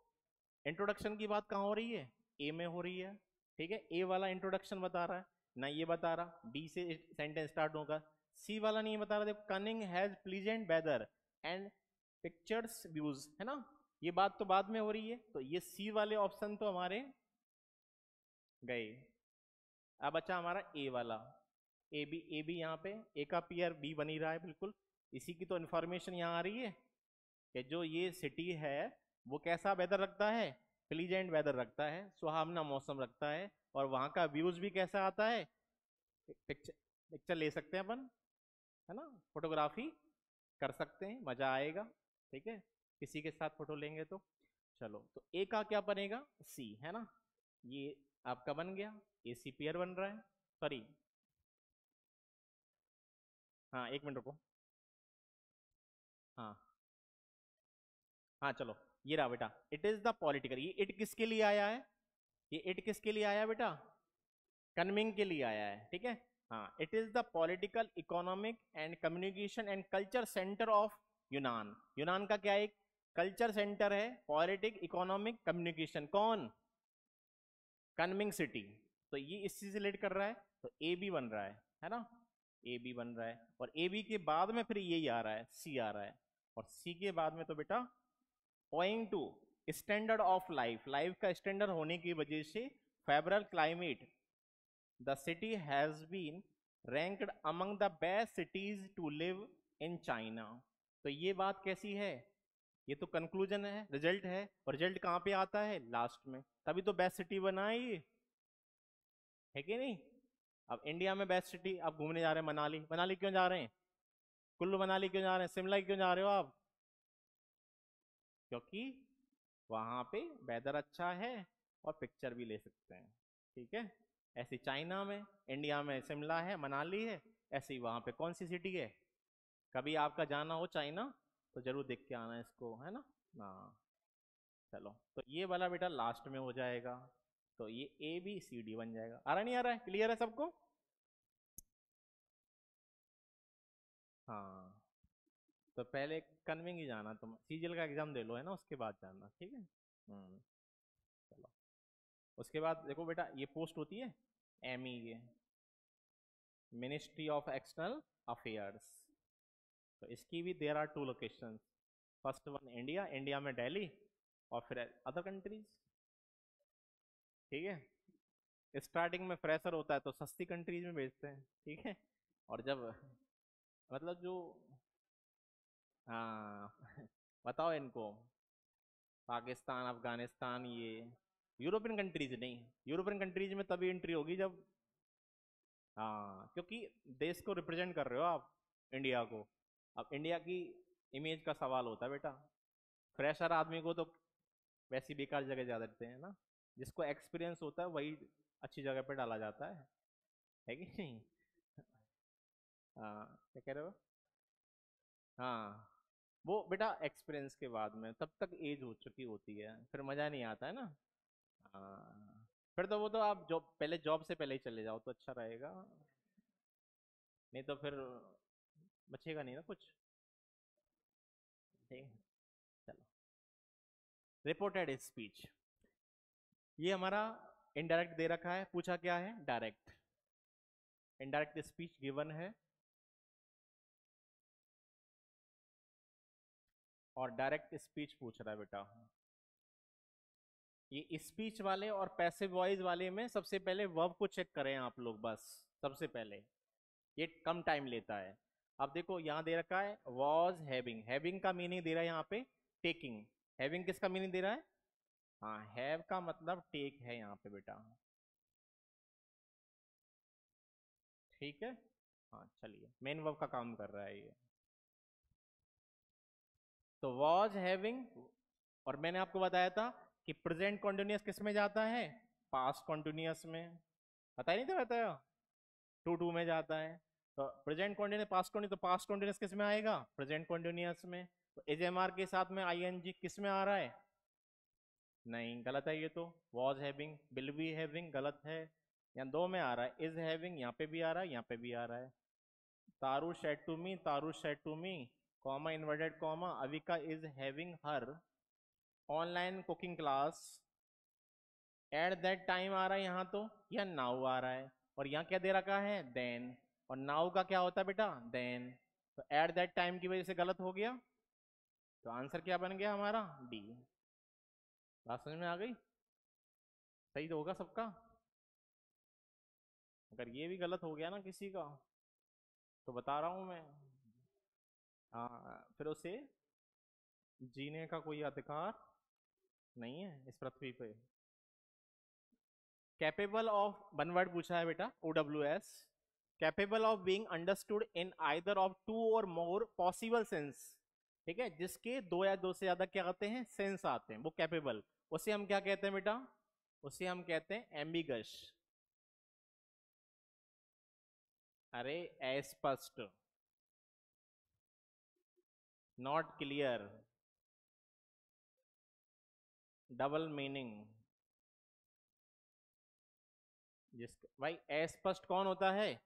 इंट्रोडक्शन की बात कहाँ हो रही है, ए में हो रही है, ठीक है। ए वाला इंट्रोडक्शन बता रहा है, ना ये बता रहा, डी से सेंटेंस स्टार्ट होगा, सी वाला नहीं बता रहा, देखो Kunming has pleasant weather and pictures views, है ना, ये बात तो बाद में हो रही है, तो ये सी वाले ऑप्शन तो हमारे गए। अब बचा हमारा ए वाला, ए बी यहाँ पे ए का पीयर बी बनी रहा है बिल्कुल। इसी की तो इन्फॉर्मेशन यहाँ आ रही है कि जो ये सिटी है वो कैसा वेदर रखता है, प्लीजेंट वेदर रखता है, सुहावना मौसम रखता है, और वहाँ का व्यूज भी कैसा आता है, पिक्चर पिक्चर ले सकते हैं अपन, है ना, फोटोग्राफी कर सकते हैं, मजा आएगा। ठीक है, किसी के साथ फोटो लेंगे तो। चलो, तो ए का क्या बनेगा, सी, है ना, ये आपका बन गया, ए सी पेयर बन रहा है, सॉरी, हाँ एक मिनट रुको, हाँ हाँ चलो, ये रहा बेटा, इट इज द पॉलिटिकल, ये इट किसके लिए आया है, ये इट किसके लिए आया बेटा, कन्विंग के लिए आया है, ठीक है। हाँ, it is the political economic and communication and culture centre of यूनान। यूनान का क्या एक कल्चर सेंटर है, पॉलिटिक इकोनॉमिक कम्युनिकेशन, कौन, कन्विंग सिटी, तो ये इसी से रिलेट कर रहा है, तो ए बी बन रहा है ना, ए बी बन रहा है, और ए बी के बाद में फिर यही आ रहा है, सी आ रहा है, और सी के बाद में तो बेटा owing to standard of life, life का स्टैंडर्ड होने की वजह से, favourable climate, the city has been ranked among the best cities to live in China. तो ये बात कैसी है, ये तो कंक्लूजन है, रिजल्ट है, और रिजल्ट कहाँ पे आता है, लास्ट में, तभी तो बेस्ट सिटी बनाई है कि नहीं। अब इंडिया में बेस्ट सिटी आप घूमने जा रहे हैं, मनाली, मनाली क्यों जा रहे हैं, कुल्लू मनाली क्यों जा रहे हैं, शिमला क्यों जा रहे हो आप, क्योंकि वहां पे वेदर अच्छा है और पिक्चर भी ले सकते हैं, ठीक है। ऐसे चाइना में, इंडिया में शिमला है, मनाली है, ऐसे ही वहां पे कौन सी सिटी है, कभी आपका जाना हो चाइना तो जरूर देख के आना इसको, है ना। हाँ, चलो, तो ये वाला बेटा लास्ट में हो जाएगा, तो ये ए बी सी डी बन जाएगा। आ रहा नहीं आ रहा है, क्लियर है सबको। हाँ, तो पहले कन्विंग ही जाना, तुम सीजीएल का एग्जाम दे लो, है ना, उसके बाद जाना, ठीक है। चलो, उसके बाद देखो बेटा, ये पोस्ट होती है एम ई ये मिनिस्ट्री ऑफ एक्सटर्नल अफेयर्स, तो इसकी भी there are two location, first one India, India में दिल्ली, और फिर अदर कंट्रीज, ठीक है। स्टार्टिंग में फ्रेशर होता है तो सस्ती कंट्रीज में भेजते हैं, ठीक है, और जब मतलब जो, हाँ बताओ इनको, पाकिस्तान, अफगानिस्तान, ये यूरोपियन कंट्रीज नहीं, यूरोपियन कंट्रीज में तभी एंट्री होगी जब, हाँ, क्योंकि देश को रिप्रेजेंट कर रहे हो आप, इंडिया को, अब इंडिया की इमेज का सवाल होता है बेटा, फ्रेशर आदमी को तो वैसी बेकार जगह जा देते हैं ना, जिसको एक्सपीरियंस होता है वही अच्छी जगह पे डाला जाता है कि नहीं। हाँ, क्या कह रहे हो, हाँ, वो बेटा एक्सपीरियंस के बाद में, तब तक एज हो चुकी होती है, फिर मजा नहीं आता है ना। हाँ, फिर तो वो तो आप जॉब, पहले जॉब से पहले ही चले जाओ तो अच्छा रहेगा, नहीं तो फिर बचेगा नहीं ना कुछ, ठीक है। चलो, रिपोर्टेड स्पीच, ये हमारा इनडायरेक्ट दे रखा है, पूछा क्या है, डायरेक्ट, इनडायरेक्ट स्पीच गिवन है, और डायरेक्ट स्पीच पूछ रहा है बेटा। ये स्पीच वाले और पैसिव वॉइस वाले में सबसे पहले वर्ब को चेक करें आप लोग, बस सबसे पहले, ये कम टाइम लेता है। अब देखो यहाँ दे रखा है वॉज हैविंग, हैविंग का मीनिंग दे रहा है यहाँ पे टेकिंग, हैविंग किसका मीनिंग दे रहा है, हाँ, हैव का मतलब टेक है यहाँ पे बेटा, ठीक है। हाँ चलिए, मेन वर्ब का काम कर रहा है ये, तो वॉज हैविंग, और मैंने आपको बताया था कि प्रेजेंट कॉन्टिन्यूअस किस में जाता है, पास्ट कॉन्टिन्यूअस में, पता ही नहीं था, बताया, टू टू में जाता है, तो प्रेजेंट कॉन्टिन्यूअस, पास्ट कॉन्टिन्यूअस, तो पास्ट कॉन्टिन्यूअस किस में आएगा, प्रेजेंट कॉन्टिन्यूअस में, तो इज एम आर के साथ में आईएनजी किस में आ रहा है, नहीं, गलत है ये तो, was having, will be having गलत है, यहाँ दो में आ रहा है, इज हैविंग यहाँ पे भी आ रहा है, यहाँ पे भी आ रहा है, तारू said to me, Taru said to me, comma inverted comma, Avika is having her online cooking class, at that time आ रहा है यहाँ तो, या नाउ आ रहा है, और यहाँ क्या दे रखा है, देन, और नाउ का क्या होता है बेटा, देन। तो एट दैट टाइम की वजह से गलत हो गया, तो आंसर क्या बन गया हमारा, डी। बात समझ में आ गई? सही तो होगा सबका। अगर ये भी गलत हो गया ना किसी का, तो बता रहा हूं मैं, फिर उसे जीने का कोई अधिकार नहीं है इस पृथ्वी पे। कैपेबल ऑफ, वन वर्ड पूछा है बेटा, OWS, capable of being understood in either of two or more possible sense. ठीक है, जिसके दो या दो से ज्यादा क्या आते हैं, सेंस आते हैं, वो कैपेबल। उसे हम क्या कहते हैं बेटा, उसे हम कहते हैं एम्बिगस। अरे अस्पष्ट, नॉट क्लियर, डबल मीनिंग। जिसके भाई अस्पष्ट कौन होता है,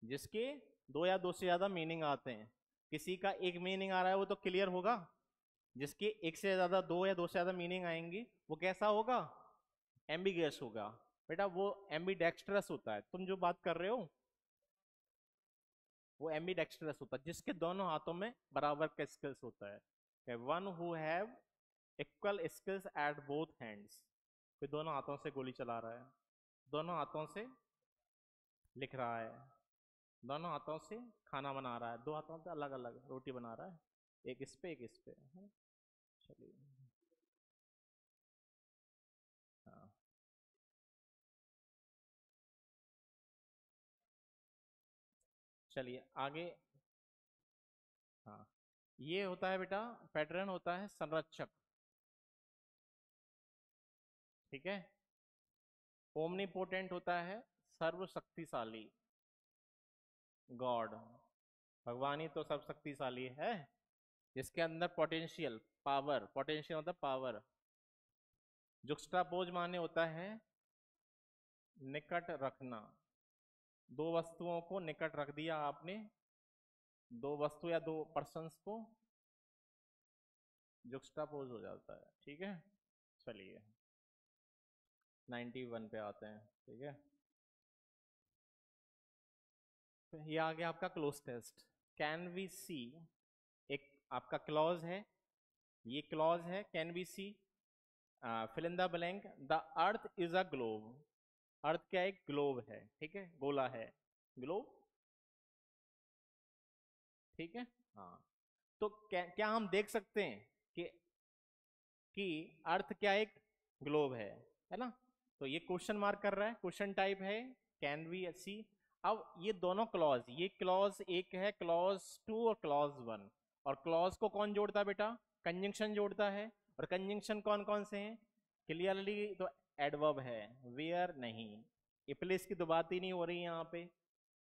जिसके दो या दो से ज्यादा मीनिंग आते हैं। किसी का एक मीनिंग आ रहा है वो तो क्लियर होगा, जिसके एक से ज्यादा, दो या दो से ज्यादा मीनिंग आएंगी, वो कैसा होगा, एम्बिगियस होगा। बेटा वो एम्बीडेक्स्ट्रस होता है, तुम जो बात कर रहे हो वो एम्बीडेक्स्ट्रस होता है, जिसके दोनों हाथों में बराबर का स्किल्स होता है। One who have equal skills at both hands, कोई दोनों हाथों से गोली चला रहा है, दोनों हाथों से लिख रहा है, दोनों हाथों से खाना बना रहा है, दो हाथों से अलग अलग रोटी बना रहा है, एक इस पे एक इस पे है। चलिए, हाँ चलिए आगे। हाँ, ये होता है बेटा, पैटर्न होता है संरक्षक। ठीक है, ओमनीपोटेंट होता है सर्वशक्तिशाली, गॉड। भगवान ही तो सर्वशक्तिशाली है, जिसके अंदर पोटेंशियल पावर, पोटेंशियल मतलब पावर। जुक्स्टापोज माने होता है निकट रखना, दो वस्तुओं को निकट रख दिया आपने, दो वस्तु या दो पर्सन्स को, जुक्स्टापोज हो जाता है। ठीक है, चलिए 91 पे आते हैं। ठीक है, तो ये आ गया आपका close test. Can we see, एक आपका क्लॉज है, ये क्लॉज है, can we see, fill in the blank, the earth is a globe. Earth क्या, एक ग्लोब है, ठीक है, गोला है, ग्लोब। ठीक है, हाँ। तो क्या क्या हम देख सकते हैं कि अर्थ क्या एक ग्लोब है ना? तो ये क्वेश्चन मार्क कर रहा है, क्वेश्चन टाइप है, कैन वी सी। अब ये दोनों क्लॉज, ये क्लॉज एक है, क्लॉज टू और क्लॉज वन, और क्लॉज को कौन जोड़ता है बेटा, कंजंक्शन जोड़ता है। और कंजंक्शन कौन कौन से हैं, क्लियरली तो एडवर्ब है, वेयर नहीं, प्लेस की तो बात ही नहीं हो रही यहाँ पे,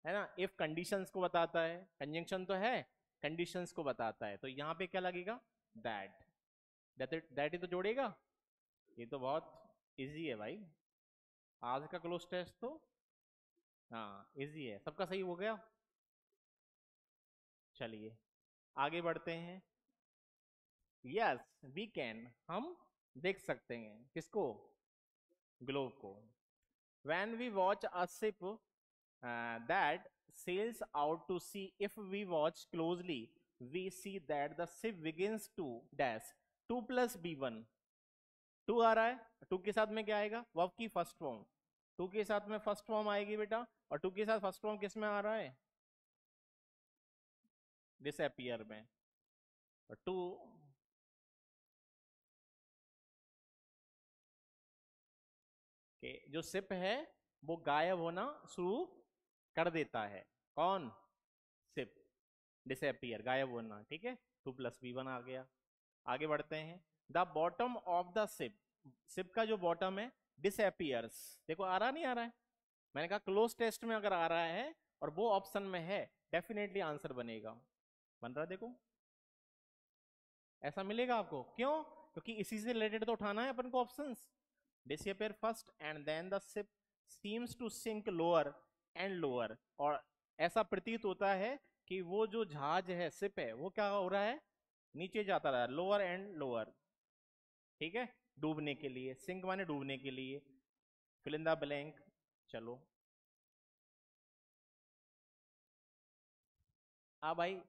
है ना। इफ कंडीशंस को बताता है, कंजंक्शन तो है, कंडीशंस को बताता है, तो यहाँ पे क्या लगेगा, दैट, दैट ही तो जोड़ेगा। ये तो बहुत इजी है भाई, आज का क्लोज टेस्ट तो, हाँ इजी है, सबका सही हो गया। चलिए आगे बढ़ते हैं। यस वी कैन, हम देख सकते हैं किसको, ग्लोब को। When we watch a ship that sails out to sea, if we watch closely we see that the ship begins to dash 2 plus b1, to आ रहा है, टू के साथ में क्या आएगा, वर्ब की फर्स्ट फॉर्म, टू के साथ में फर्स्ट फॉर्म आएगी बेटा, और टू के साथ फर्स्ट फॉर्म किस में आ रहा है, डिसअपियर में। और टू के जो सिप है वो गायब होना शुरू कर देता है, कौन, सिप, डिसअपियर, गायब होना। ठीक है, टू प्लस बी वन आ गया। आगे बढ़ते हैं, the bottom of the ship, ship का जो बॉटम है डिसअपियर्स, देखो आ रहा नहीं आ रहा है, मैंने कहा क्लोज टेस्ट में अगर आ रहा है और वो ऑप्शन में है, डेफिनेटली आंसर बनेगा, बन रहा है देखो, ऐसा मिलेगा आपको, क्यों, क्योंकि इसी से रिलेटेड तो उठाना है अपन को options. Disappear first and then the ship seems to sink lower and lower, और ऐसा प्रतीत होता है कि वो जो जहाज है, शिप है, वो क्या हो रहा है, नीचे जाता रहा, लोअर एंड लोअर। ठीक है, डूबने के लिए, सिंक माने डूबने के लिए, फिल इन द ब्लैंक। चलो भाई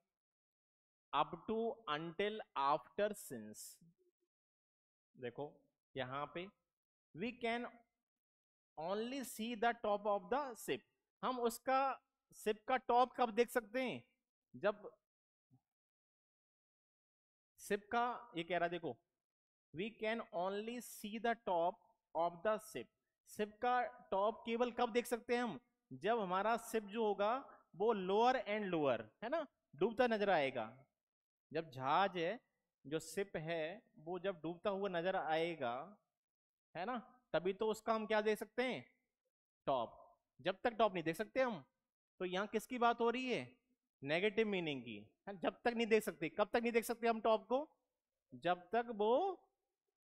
up to, until, after, since. देखो यहां पे we can only see the top of the ship. हम उसका शिप का टॉप कब देख सकते हैं? जब शिप का, ये कह रहा देखो, we can only see the top of the ship. Ship का टॉप केवल कब देख सकते हैं हम? जब हमारा शिप जो होगा वो लोअर एंड लोअर, है ना, डूबता नजर आएगा। जब जहाज है, जो शिप है, वो जब डूबता हुआ नजर आएगा, है ना, तभी तो उसका हम क्या देख सकते हैं? टॉप। जब तक टॉप नहीं देख सकते हम। तो यहाँ किसकी बात हो रही है? नेगेटिव मीनिंग की। जब तक नहीं देख सकते, कब तक नहीं देख सकते हम टॉप को? जब तक वो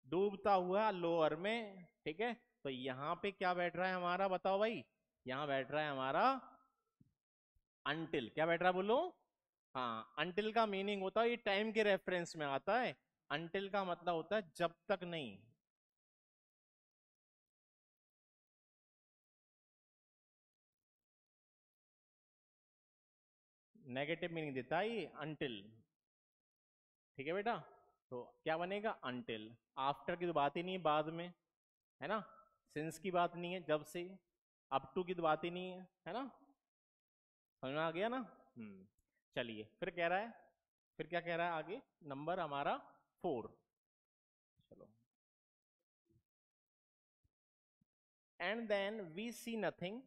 डूबता हुआ लोअर में, ठीक है। तो यहाँ पे क्या बैठ रहा है हमारा, बताओ भाई? यहाँ बैठ रहा है हमारा अंटिल। क्या बैठ रहा है बोलो? हाँ, अंटिल का मीनिंग होता है, ये टाइम के रेफरेंस में आता है। अंटिल का मतलब होता है जब तक नहीं। नेगेटिव मीनिंग देता है ये अंटिल। ठीक है बेटा। तो क्या बनेगा? अंटिल। आफ्टर की तो बात ही नहीं है, बाद में, है ना। सिंस की बात नहीं है, जब से। अप टू की तो बात ही नहीं है ना। समझ में आ गया ना? चलिए फिर कह रहा है, फिर क्या कह रहा है आगे? नंबर हमारा 4। चलो। And then we see nothing,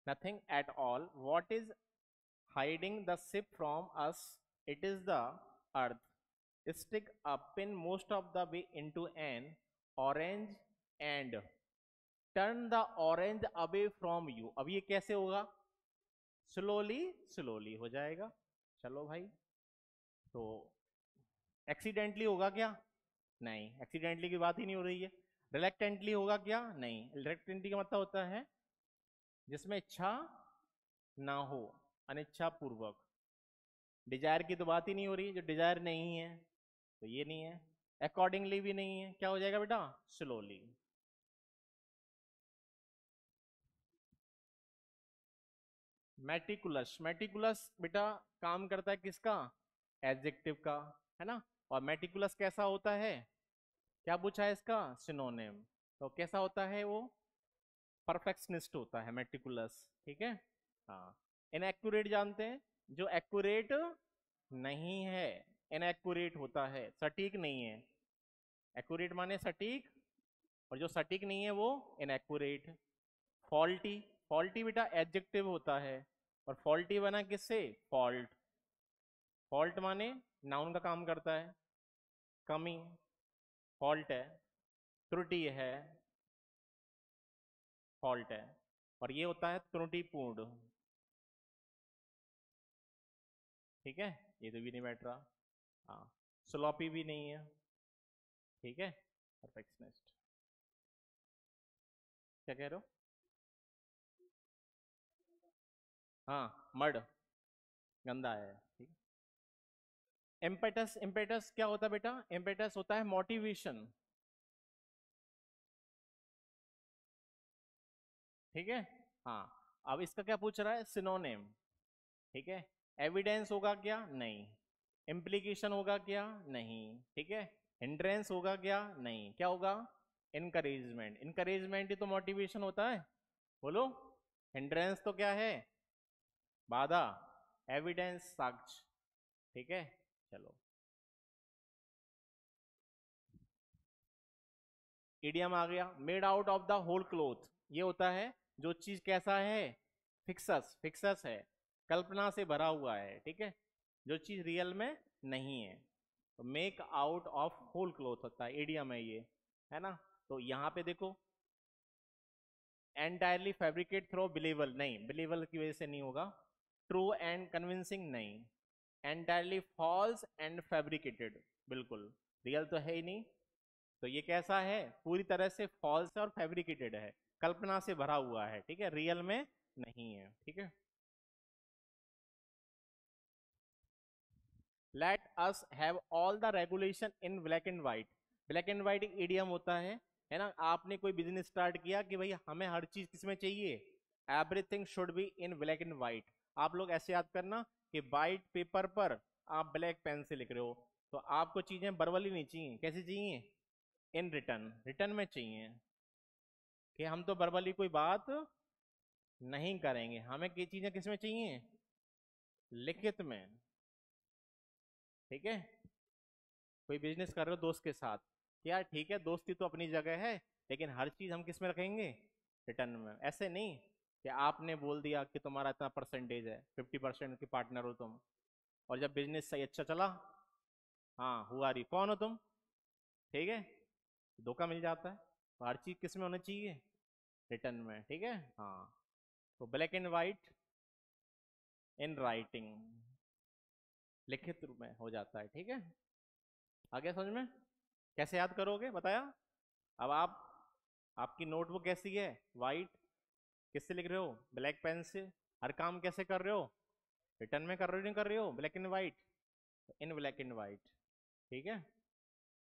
nothing at all, what is hiding the ship from us? It is the earth. Stick a pin most of the way into an orange and turn the orange away from you. अब ये कैसे होगा? Slowly, slowly हो जाएगा। चलो भाई। तो accidentally होगा क्या? नहीं, एक्सीडेंटली की बात ही नहीं हो रही है। रिलेक्टेंटली होगा क्या? नहीं, रिलेक्टेंटली का मतलब होता है जिसमें इच्छा ना हो, अनिच्छा पूर्वक। डिजायर की तो बात ही नहीं हो रही, जो डिजायर नहीं है, तो ये नहीं है। अकॉर्डिंगली भी नहीं है, क्या हो जाएगा बेटा? स्लोली। मेटिकुलस, मेटिकुलस बेटा काम करता है किसका? एडजेक्टिव का, है ना। और मेटिकुलस कैसा होता है? क्या पूछा है इसका? सिनोनिम। तो कैसा होता है वो? परफेक्शनिस्ट होता है मेटिकुलस। ठीक है। हाँ। इनएक्यूरेट जानते हैं? जो एक्यूरेट नहीं है, इनएक्यूरेट होता है, सटीक नहीं है। एक्यूरेट माने सटीक, और जो सटीक नहीं है वो इनएक्यूरेट। फॉल्टी, फॉल्टी बेटा एडजेक्टिव होता है, और फॉल्टी बना किससे? फॉल्ट। फॉल्ट माने नाउन का काम करता है। कमी, फॉल्ट है। त्रुटि है, फॉल्ट है। और ये होता है त्रुटिपूर्ण। ठीक है। ये तो भी नहीं बैठ रहा। हाँ। स्लॉपी भी नहीं है। ठीक है। परफेक्शनिस्ट। क्या कह रहे हो? हाँ, मर्ड, गंदा है। ठीक। इम्पेटस, इम्पेटस क्या होता है बेटा? इम्पेटस होता है मोटिवेशन। ठीक है। हाँ। अब इसका क्या पूछ रहा है? सिनोनिम। ठीक है। एविडेंस होगा क्या? नहीं। इम्प्लीकेशन होगा क्या? नहीं। ठीक है। हिंड्रेंस होगा क्या? नहीं। क्या होगा? इनकरेजमेंट। इनकरेजमेंट ही तो मोटिवेशन होता है। बोलो। हिंड्रेंस तो क्या है? बाधा। एविडेंस साक्ष्य। ठीक है। चलो। इडियम आ गया, made out of the whole cloth. ये होता है जो चीज कैसा है? फिक्सस, फिक्सस है, कल्पना से भरा हुआ है। ठीक है। जो चीज रियल में नहीं है। तो make out of whole cloth होता है, इडियम है ये, है ना। तो यहाँ पे देखो, एंटायरली फैब्रिकेट थ्रो बिलीवल, नहीं, बिलीवल की वजह से नहीं होगा। ट्रू एंड कन्विंसिंग, नहीं। एंटायरली फॉल्स एंड फैब्रिकेटेड, बिल्कुल रियल तो है ही नहीं। तो ये कैसा है? पूरी तरह से फॉल्स है और फैब्रिकेटेड है, कल्पना से भरा हुआ है। ठीक है, रियल में नहीं है। ठीक है। Let us have all the regulation in black and white. Black and white एक इडियम होता है ना। आपने कोई बिजनेस स्टार्ट किया कि भाई हमें हर चीज किसमें चाहिए? Everything should be in black and white. आप लोग ऐसे याद करना कि वाइट पेपर पर आप ब्लैक पेन से लिख रहे हो, तो आपको चीजें वर्बली नहीं चाहिए, कैसी चाहिए? इन रिटर्न, रिटर्न में चाहिए कि हम तो वर्बली कोई बात नहीं करेंगे, हमें ये चीजें किस में चाहिए? लिखित में। ठीक है? कोई बिजनेस कर रहे हो दोस्त के साथ, यार ठीक है दोस्ती तो अपनी जगह है, लेकिन हर चीज हम किस में रखेंगे? रिटर्न में। ऐसे नहीं कि आपने बोल दिया कि तुम्हारा इतना परसेंटेज है, 50% के पार्टनर हो तुम, और जब बिजनेस सही अच्छा चला, हाँ हुआ रही कौन हो तुम? ठीक है? धोखा मिल जाता है। तो हर चीज किस में होना चाहिए? रिटर्न में। ठीक है? हाँ। तो black and white in writing, लिखित रूप में हो जाता है। ठीक है? आगे समझ में? कैसे याद करोगे बताया? अब आप, आपकी नोटबुक कैसी है? वाइट। किससे लिख रहे हो? ब्लैक पेन से। हर काम कैसे कर रहे हो? रिटर्न में कर रहे हो, नहीं कर रहे हो? Black and white, in black and white. ठीक है?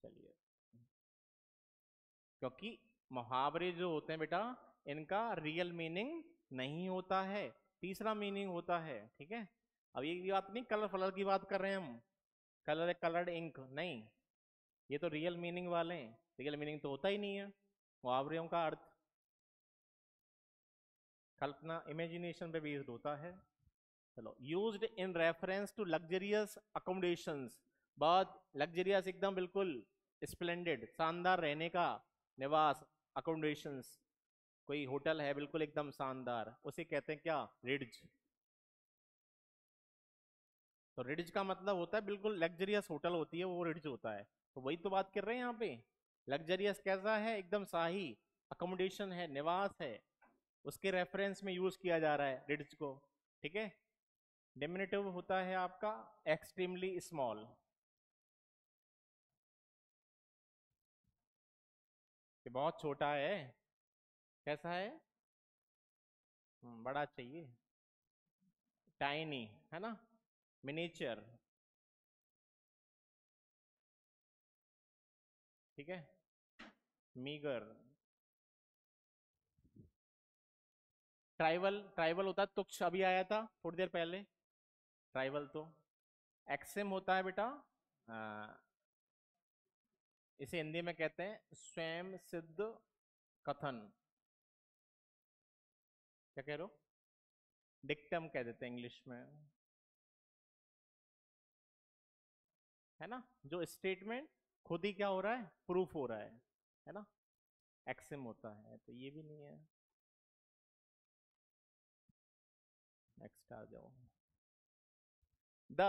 चलिए, क्योंकि मुहावरे जो होते हैं बेटा, इनका रियल मीनिंग नहीं होता है, तीसरा मीनिंग होता है। ठीक है? अब ये बात नहीं कलर फलर की बात कर रहे हैं हम, कलर कलर्ड इंक नहीं, ये तो रियल मीनिंग वाले हैं। रियल मीनिंग तो होता ही नहीं है मुहावरों का अर्थ, कल्पना इमेजिनेशन पे बेस्ड होता है। चलो, used in reference to luxurious accommodations, बहुत लग्जरियस एकदम बिल्कुल स्प्लेंडेड शानदार रहने का निवास, अकोमोडेशंस, कोई होटल है बिल्कुल एकदम शानदार, उसे कहते हैं क्या? रिड्ज। तो रिड्ज का मतलब होता है बिल्कुल लग्जरियस होटल होती है वो रिड्ज होता है, तो वही तो बात कर रहे हैं यहाँ पे। लग्जरियस कैसा है? एकदम शाही अकोमोडेशन है, निवास है, उसके रेफरेंस में यूज किया जा रहा है रिड्ज को। ठीक है? डिमिनिटिव होता है आपका एक्सट्रीमली स्मॉल, कि बहुत छोटा है। कैसा है? बड़ा चाहिए, टाइनी, है ना, मिनिएचर। ठीक है? मीगर। ट्राइबल, ट्राइबल होता है तुक्ष, अभी आया था थोड़ी देर पहले। ट्राइबल तो एक्सिम होता है बेटा, आ, इसे हिंदी में कहते हैं स्वयं सिद्ध कथन। क्या कह रहे हो? डिक्टम कह देते हैं इंग्लिश में, है ना, जो स्टेटमेंट खुद ही क्या हो रहा है? प्रूफ हो रहा है ना, एक्सिम होता है। तो ये भी नहीं है। नेक्स्ट आ जाओ। The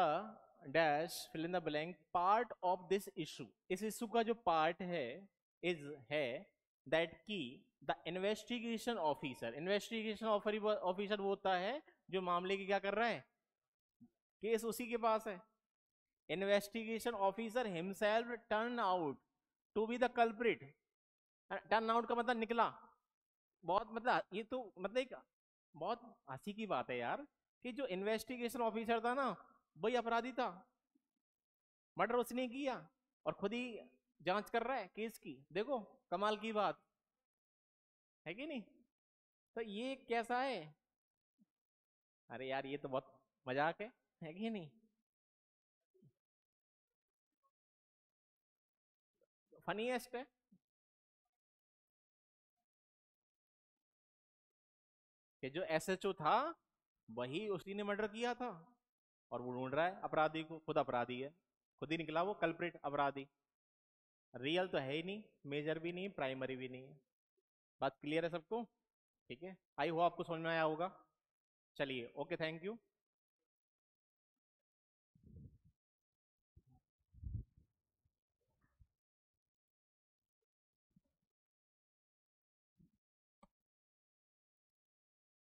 dash fill in the blank part of this issue, इस इशू का जो पार्ट है, इज है दैट की the investigation officer, investigation officer वो होता है जो मामले की क्या कर रहा है? केस उसी के पास है। Investigation officer himself turn out to be the culprit. Turn out का मतलब निकला, बहुत मतलब ये तो मतलब एक बहुत हंसी की बात है यार, कि जो इन्वेस्टिगेशन ऑफिसर था ना, वही अपराधी था, मर्डर उसने किया और खुद ही जांच कर रहा है केस की। देखो कमाल की बात है कि नहीं? तो ये कैसा है? अरे यार ये तो बहुत मजाक है कि नहीं? फनीएस्ट है कि जो एसएचओ था वही उसी ने मर्डर किया था, और वो ढूंढ रहा है अपराधी को, खुद अपराधी है, खुद ही निकला वो कल्प्रिट अपराधी। रियल तो है ही नहीं, मेजर भी नहीं, प्राइमरी भी नहीं है। बात क्लियर है सबको? ठीक है, आई होप आपको समझ में आया होगा। चलिए, ओके, थैंक यू।